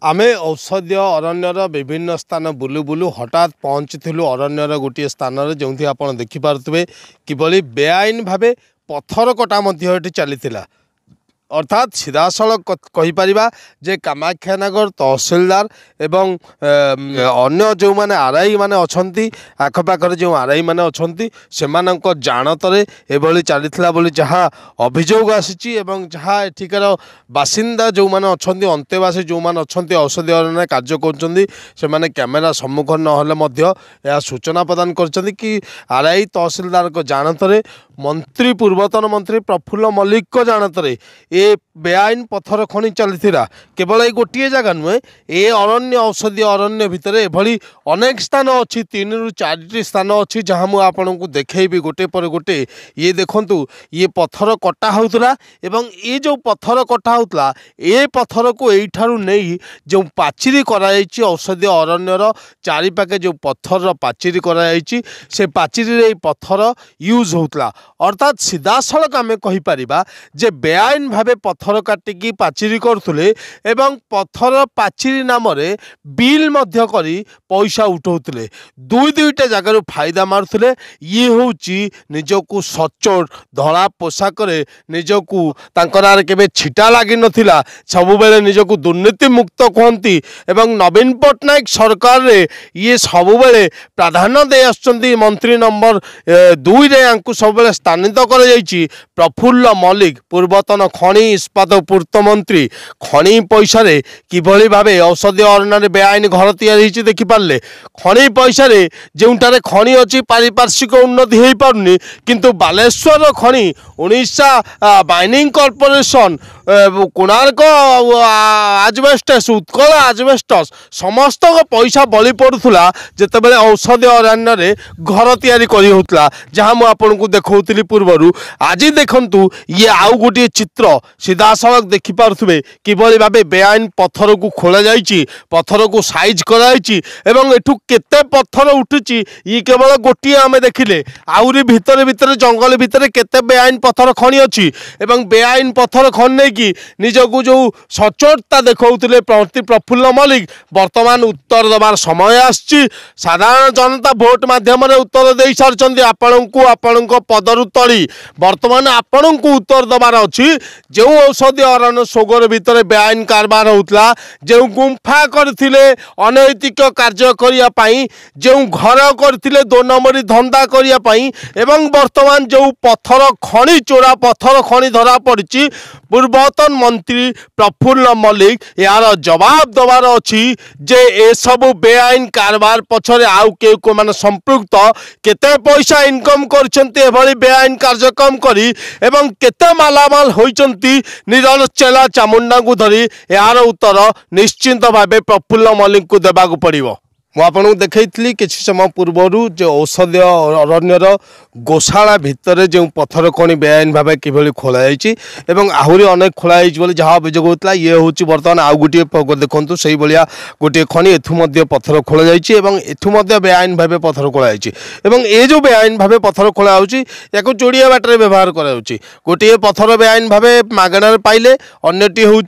आमे औषधीय अरण्यर विभिन्न स्थान बुलू बुलू हठात पहुँचलु अरण्यर गोटे स्थान जो आप देखिपे किभली बेआईन भाव पत्थर कटा चली अर्थात सीधासल कहीपर जे कामाख्यानगर तहसिलदार एवं अन्य जो मैंने आरआई मैंने अच्छा आखपाखर जो आरआई मैंने अच्छा से जानतरे एभली चलीला बोली जहाँ अभियोग आसी जहाँ एठिकार बासिंदा जो मैंने अच्छा अंतेवासी जो मैंने अच्छा औषधि अरण्य कार्य कर कैमेरा सम्मुख ना सूचना प्रदान कर कि आरआई तहसिलदार जानतरे मंत्री पूर्वतन मंत्री प्रफुल्ल मल्लिक जानतरे ए बेआईन पत्थर खनि चली केवल ये गोटे जगह नुहे ए अरण्य औषधीय अरण्य भितर एभली अनेक स्थान अच्छी 3 ରୁ 4टी स्थान अच्छी जहाँ मुझे आपन को देखी गोटे पर गोटे ये देखु ये पत्थर कटा होता एवं ये जो पत्थर कटा होता ए पत्थर को यू नहीं जो पाचिरी कराई औषधीय अरण्यर चारिपाखे जो पत्थर पाचिरी कराई से पाचिरी पत्थर यूज होता अर्थात सीधासलख आम कहीपर जे बेआईन भाव पत्थर काटिकी पाचिरी करुले एवं पत्थर पाचिरी नाम बिल करी पैसा उठाउले दुईटा जगार फायदा मारुले ये हूँ निजक सचोट धला पोशाक निजक तांकर केबे छिटा लगी नथिला सब बेले निजक दुर्नीति मुक्त कहती एवं नवीन पट्टनायक सरकार रे ये सब बेले प्राधान्य दे आछंती मंत्री नंबर 2 रे सब स्थानित कर प्रफुल्ल मल्लिक पूर्वतन खनि इस्पात पूर्त मंत्री खनि पैसा किभली भाव औषधीय अरण्य बेआईन घर तैयारी देखिपारे खनि पैसा जोटारे खनि अच्छी पारिपार्श्विक उन्नति हो पारनी किंतु बालेश्वर खनि उड़ीसा माइनिंग कॉर्पोरेशन कोणार्क आजबेस्टस उत्कल आजबेस्टस समस्त पैसा बलि पड़ूला जिते औषधीय अरण्य घर तैयारी करा जहाँ मुझे देखी पूर्वर आज देखु ये आउ गोटे चित्र सीधासलख देखिपे किभली भाव बेआईन पत्थर को खोल जाइए पत्थर को साइज कराई एठू केते पत्थर उठुची ये केवल गोटे आम देखिले आहरी भितर भितर जंगल भितर केते बेआईन पत्थर खनि अच्छी बेआईन पत्थर खनि कि निजक जो सचोटता देखते प्रफुल्ल मल्लिक वर्तमान उत्तर देवार समय आसी साधारण जनता भोट माध्यम उत्तर दे सारी आपण को आपण पदरु तली वर्तमान आपण को उत्तर देवार अच्छी जो औषधि अरण्य सोगर भितर बेआईन कारबार होता जो गुंफा करथिले अनैतिक कार्य करने जो घर करथिले 2 नंबरी धंदा करने एवं वर्तमान जो पत्थर खनि चोरा पत्थर खनि धरा पड़ी पूर्वतन मंत्री प्रफुल्ल मल्लिक यार जवाब देवार अच्छी जे ए सबु बेआईन कारबार पछरे आउ के माने संपृक्त केते पैसा इनकम करछन्ते एभली बेआईन कार्यक्रम करी एवं केते मालामाल होइछन्ती निरल चेला चामुंडा को धरी यार उत्तर निश्चिंत भाव प्रफुल्ल मल्लिक को देबाक पड़िबो। मुझे देखी किसी समय पूर्वर जो औषधीय अरण्यर गोशाला भितर जो पत्थर खनि बेआईन भाव किभली खोलाई आहरी अनेक खोलाई बोली जहाँ अभियोग होता ये हूँ बर्तमान आउ गोटे देखो से भाया गोटे खनि एठू पत्थर खोल एठू बेआईन भाव पत्थर खोलाई ये जो बेआईन भाव पत्थर खोला या जोड़िया बाटर व्यवहार कर गोटे पत्थर बेआईन भाव मागणार पाइले अन्यटी हूँ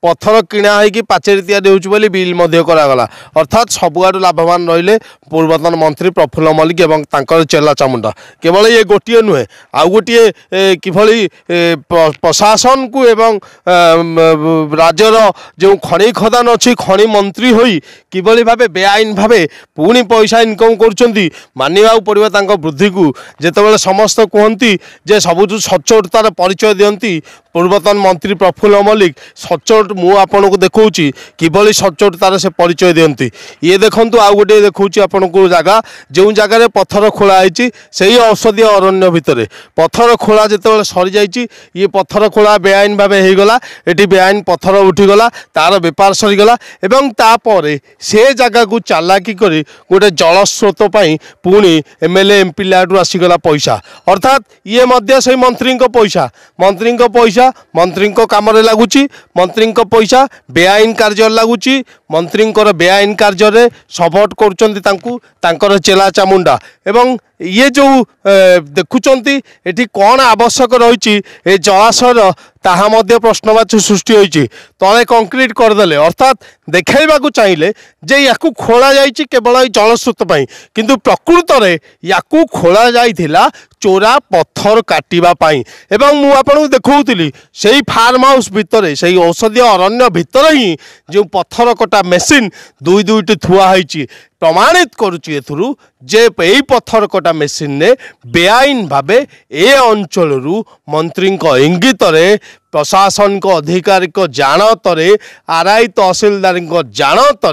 पत्थर किणा हो पाचेरी तैयारी होली बिल करागला अर्थात सबुआड़ लाभवान रहिले पूर्वतन मंत्री प्रफुल्ल मल्लिक एवं तांकर चेला चामुंडा केवल ये गोटे नुहे आउ गोटे किभली प्रशासन को एवं राज्यर जो खनि खदान अच्छी खनि मंत्री होई किभली भावे बेआईन भावे पुणी पैसा इनकम करुछंती मानिबा पड़िबा तांको वृद्धि को जेतेबेले समस्त कहती जे सबुठु सचोटतार परिचय दियंती पूर्वतन मंत्री प्रफुल्ल मल्लिक सचोट मु आपन को देखौची किभली सचोटतार से परिचय दियंती ये देखंतु आउ गोटे देखौची आपन को जगह जो जगह पत्थर खोला है से औषधीय अरण्य भितर पत्थर खोला जिते सरी जाइए ये पत्थर खोला बेआईन भाव होगला ये बेआईन पत्थर उठीगला तार बेपार सरीगला एवं तापर से जगह को चालाकी कर गोटे जलस्रोत पुणी एमएलए एमपी लाडू आसीगला पैसा अर्थात ये मध्य से मंत्री पैसा मंत्री काम लगुच मंत्री पैसा बेआईन कार्य लगुच मंत्री बेआईन कार्य सपोर्ट कर चेला चामुंडा एवं ये जो देखुंट ये कौन आवश्यक रही जलाशयर ताहा मध्य प्रश्नवाची सृष्टि होती तले कंक्रीट करदे अर्थात देखा चाहिए जे या खोला जाइए केवल जलस्रोत किंतु प्रकृत में या खोला जाइथिला चोरा पत्थर काटापी एवं मुझे देखी से फार्म हाउस भितर से औषधीय अरण्य भितर ही जो पत्थर कटा मेसीन दुई दुईटी थुआई प्रमाणित करुच्ची जे यही पत्थर कटा मेसीन ने बेआईन भावे ए अंचल मंत्री इंगित प्रशासन अधिकारी जानत आरआई तहसिलदार जानत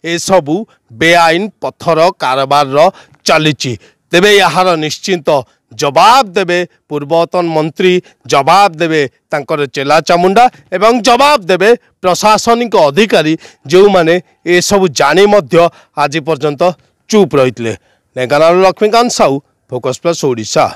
ए सबू बेआईन पत्थर कारबार चली तेबे यार निश्चिंत जवाब देवे पूर्वतन मंत्री जवाब देवे तांकर चेला चामुंडा एवं जवाब देवे प्रशासनिक अधिकारी जो माने ए सब जानी मध्य आज पर्यंत चुप रही ढेंकानाल लक्ष्मीकांत साहू फोकस प्लस ओडिशा।